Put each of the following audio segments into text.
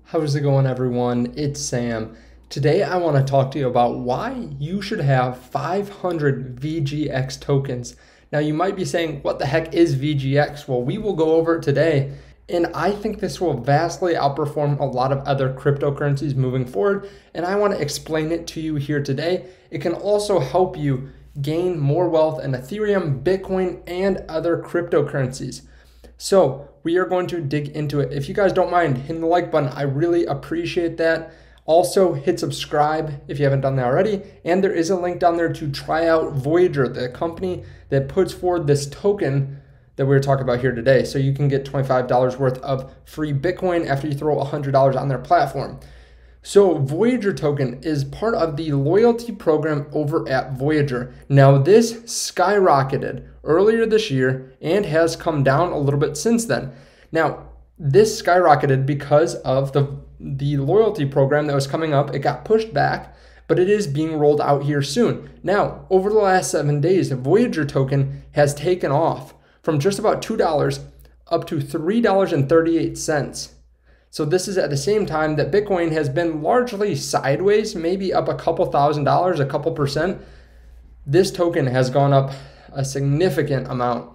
How's it going, everyone? It's Sam. Today I want to talk to you about why you should have 500 VGX tokens. Now you might be saying, what the heck is VGX? Well, we will go over it today, and I think this will vastly outperform a lot of other cryptocurrencies moving forward, and I want to explain it to you here today. It can also help you gain more wealth in Ethereum, Bitcoin, and other cryptocurrencies. So we are going to dig into it. If you guys don't mind hitting the like button, I really appreciate that. Also hit subscribe if you haven't done that already. And there is a link down there to try out Voyager, the company that puts forward this token that we're talking about here today. So you can get $25 worth of free Bitcoin after you throw $100 on their platform. So Voyager token is part of the loyalty program over at Voyager. Now this skyrocketed earlier this year and has come down a little bit since then. Now this skyrocketed because of the loyalty program that was coming up. It got pushed back, but it is being rolled out here soon. Now over the last 7 days, the Voyager token has taken off from just about $2 up to $3.38. So this is at the same time that Bitcoin has been largely sideways, maybe up a couple $1,000s, a couple percent. This token has gone up a significant amount.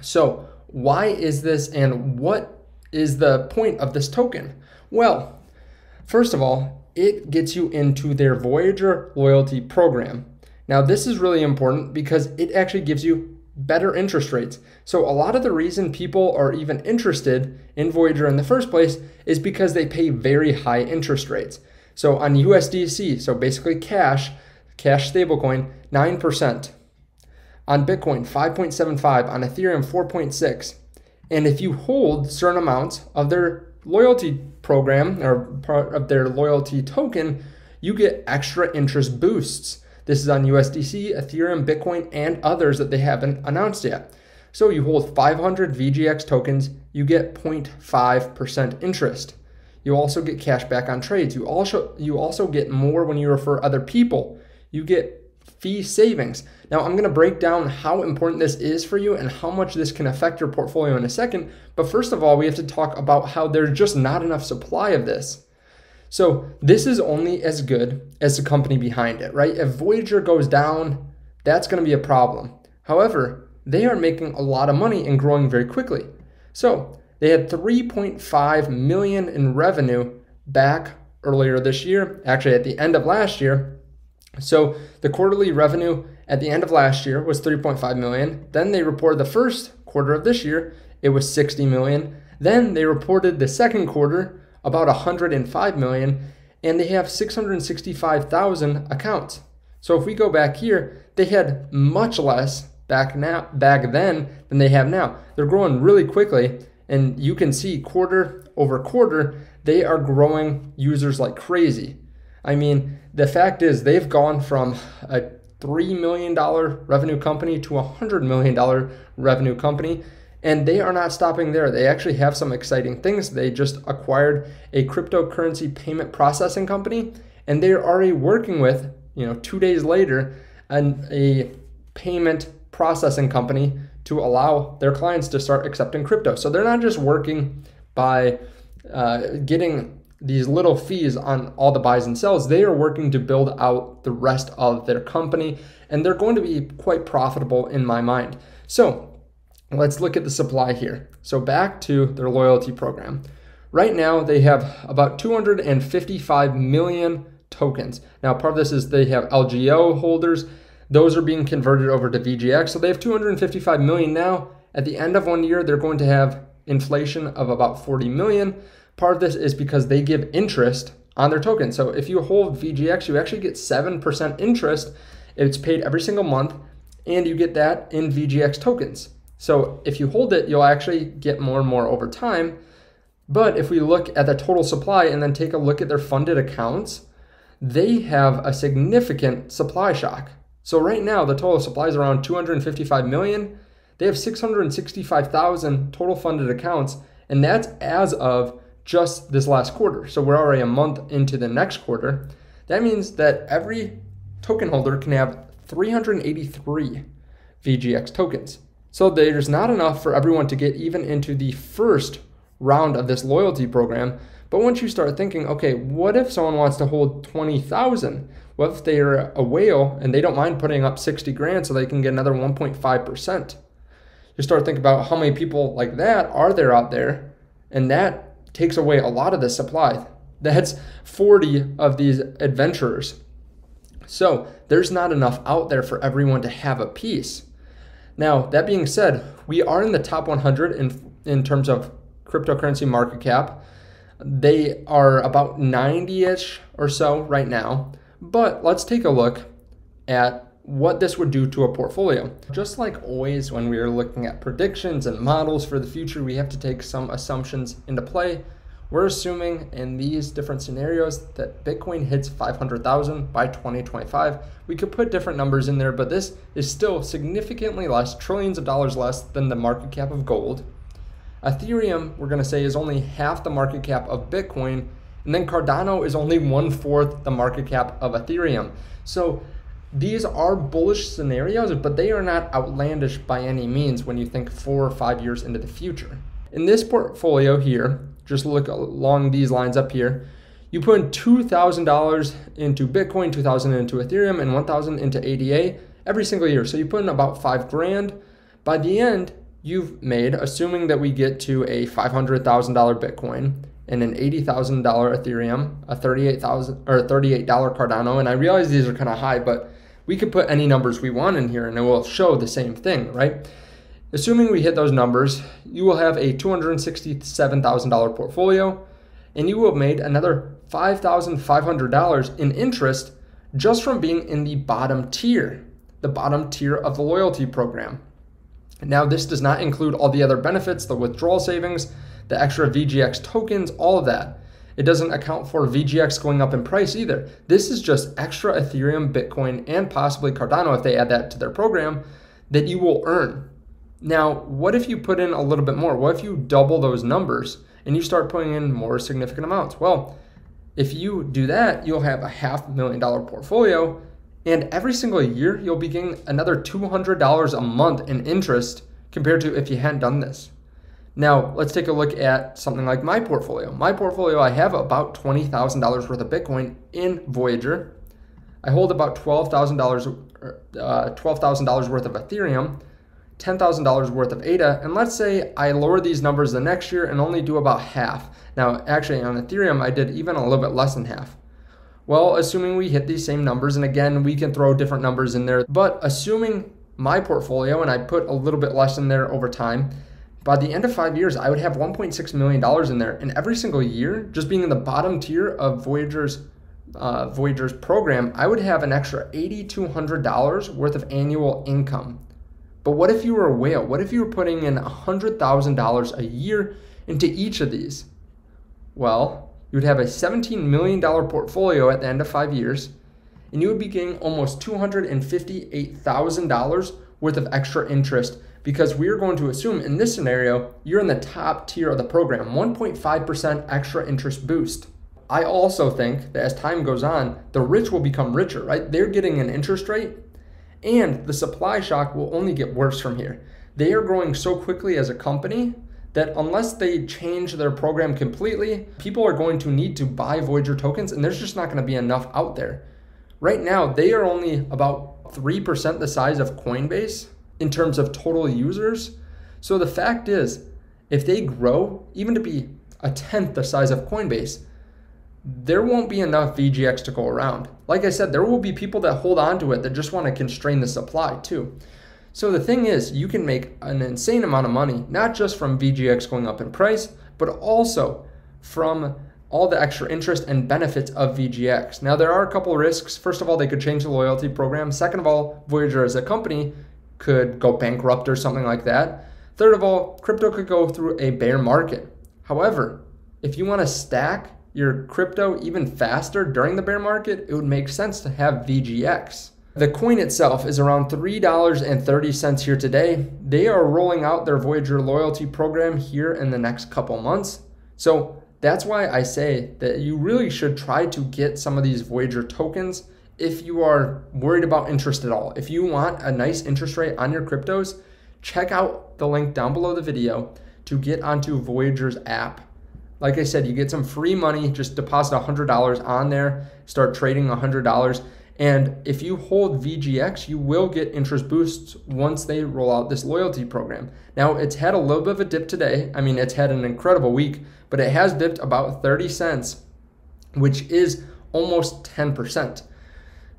So why is this, and what is the point of this token? Well, first of all, it gets you into their Voyager loyalty program. Now this is really important because it actually gives you better interest rates. So a lot of the reason people are even interested in Voyager in the first place is because they pay very high interest rates. So on USDC, so basically cash stablecoin, 9%. On Bitcoin, 5.75. On Ethereum, 4.6. And if you hold certain amounts of their loyalty program or part of their loyalty token, you get extra interest boosts. This is on USDC, Ethereum, Bitcoin, and others that they haven't announced yet. So you hold 500 VGX tokens, you get 0.5% interest. You also get cash back on trades. You also get more when you refer other people. You get fee savings. Now I'm going to break down how important this is for you and how much this can affect your portfolio in a second. But first of all, we have to talk about how there's just not enough supply of this. So this is only as good as the company behind it, right? If Voyager goes down, that's going to be a problem. However, they are making a lot of money and growing very quickly. So they had 3.5 million in revenue back earlier this year, actually at the end of last year. So the quarterly revenue at the end of last year was 3.5 million. Then they reported the first quarter of this year, it was 60 million. Then they reported the second quarter, about 105 million, and they have 665,000 accounts. So if we go back here, they had much less back then than they have now. They're growing really quickly, and you can see quarter over quarter, they are growing users like crazy. I mean, the fact is they've gone from a $3 million revenue company to a $100 million revenue company. And they are not stopping there. They actually have some exciting things. They just acquired a cryptocurrency payment processing company, and they're already working with, 2 days later, a payment processing company to allow their clients to start accepting crypto. So they're not just working by getting these little fees on all the buys and sells. They are working to build out the rest of their company, and they're going to be quite profitable in my mind. So let's look at the supply here. So back to their loyalty program. Right now, they have about 255 million tokens. Now, part of this is they have LGO holders. Those are being converted over to VGX. So they have 255 million now. At the end of 1 year, they're going to have inflation of about 40 million. Part of this is because they give interest on their token. So if you hold VGX, you actually get 7% interest. It's paid every single month, and you get that in VGX tokens. So if you hold it, you'll actually get more and more over time. But if we look at the total supply and then take a look at their funded accounts, they have a significant supply shock. So right now, the total supply is around 255 million. They have 665,000 total funded accounts, and that's as of just this last quarter. So we're already a month into the next quarter. That means that every token holder can have 383 VGX tokens. So there's not enough for everyone to get even into the first round of this loyalty program, But once you start thinking, okay, what if someone wants to hold 20,000? What if they're a whale and they don't mind putting up 60 grand so they can get another 1.5%? You start thinking about how many people like that are there out there, and that takes away a lot of the supply. That's 40 of these adventurers. So there's not enough out there for everyone to have a piece. Now, that being said, we are in the top 100 in terms of cryptocurrency market cap. They are about 90-ish or so right now. But let's take a look at what this would do to a portfolio. Just like always, when we are looking at predictions and models for the future, we have to take some assumptions into play. We're assuming in these different scenarios that Bitcoin hits 500,000 by 2025. We could put different numbers in there, but this is still significantly less, trillions of dollars less than the market cap of gold. Ethereum, we're going to say, is only half the market cap of Bitcoin, and then Cardano is only 1/4 the market cap of Ethereum. So these are bullish scenarios, but they are not outlandish by any means when you think 4 or 5 years into the future. In this portfolio here, just look along these lines up here, you put in $2,000 into Bitcoin, $2,000 into Ethereum, and $1,000 into ADA every single year. So you put in about 5 grand. By the end, you've made, assuming that we get to a $500,000 Bitcoin and an $80,000 Ethereum, a $38 Cardano, and I realize these are kind of high, but we could put any numbers we want in here and it will show the same thing, right? Assuming we hit those numbers, you will have a $267,000 portfolio, and you will have made another $5,500 in interest just from being in the bottom tier of the loyalty program. Now, this does not include all the other benefits, the withdrawal savings, the extra VGX tokens, all of that. It doesn't account for VGX going up in price either. This is just extra Ethereum, Bitcoin, and possibly Cardano, if they add that to their program, that you will earn. Now, what if you put in a little bit more? What if you double those numbers and you start putting in more significant amounts? Well, if you do that, you'll have a $500,000 portfolio, and every single year you'll be getting another $200 a month in interest compared to if you hadn't done this. Now, let's take a look at something like my portfolio. My portfolio, I have about $20,000 worth of Bitcoin in Voyager. I hold about $12,000 worth of Ethereum, $10,000 worth of ADA, and let's say I lower these numbers the next year and only do about half. Now, actually on Ethereum, I did even a little bit less than half. Well, assuming we hit these same numbers, and again, we can throw different numbers in there, but assuming my portfolio, and I put a little bit less in there over time, by the end of 5 years, I would have $1.6 million in there, and every single year, just being in the bottom tier of Voyager's program, I would have an extra $8,200 worth of annual income. But what if you were a whale? What if you were putting in $100,000 a year into each of these? Well, you would have a $17 million portfolio at the end of 5 years, and you would be getting almost $258,000 worth of extra interest, because we're going to assume in this scenario, you're in the top tier of the program, 1.5% extra interest boost. I also think that as time goes on, the rich will become richer, right? They're getting an interest rate, and the supply shock will only get worse from here. They are growing so quickly as a company that unless they change their program completely, people are going to need to buy Voyager tokens, and there's just not going to be enough out there. Right now, they are only about 3% the size of Coinbase in terms of total users. So the fact is, if they grow even to be a tenth the size of Coinbase, there won't be enough VGX to go around. Like I said, there will be people that hold on to it that just want to constrain the supply too. So the thing is, you can make an insane amount of money, not just from VGX going up in price, but also from all the extra interest and benefits of VGX. Now, there are a couple of risks. First of all, they could change the loyalty program. Second of all, Voyager as a company could go bankrupt or something like that. Third of all, crypto could go through a bear market. However, if you want to stack your crypto even faster during the bear market, it would make sense to have VGX. The coin itself is around $3.30 here today. They are rolling out their Voyager loyalty program here in the next couple months. So that's why I say that you really should try to get some of these Voyager tokens if you are worried about interest at all. If you want a nice interest rate on your cryptos, check out the link down below the video to get onto Voyager's app. Like I said, you get some free money, just deposit $100 on there, start trading $100. And if you hold VGX, you will get interest boosts once they roll out this loyalty program. Now, it's had a little bit of a dip today. I mean, it's had an incredible week, but it has dipped about 30 cents, which is almost 10%.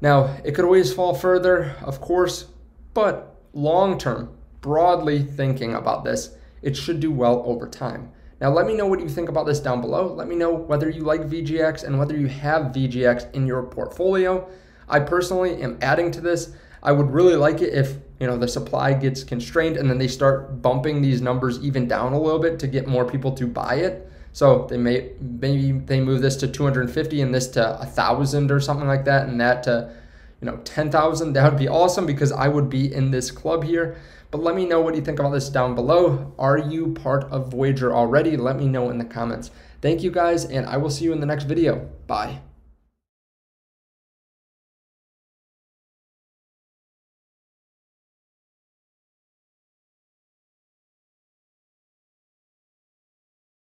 Now, it could always fall further, of course, but long term, broadly thinking about this, it should do well over time. Now, let me know what you think about this down below. Let me know whether you like VGX and whether you have VGX in your portfolio. I personally am adding to this. I would really like it if the supply gets constrained and then they start bumping these numbers even down a little bit to get more people to buy it. So maybe they move this to 250 and this to 1,000 or something like that, and that to 10,000. That would be awesome because I would be in this club here. But let me know what you think about this down below. Are you part of Voyager already? Let me know in the comments. Thank you guys, and I will see you in the next video. Bye.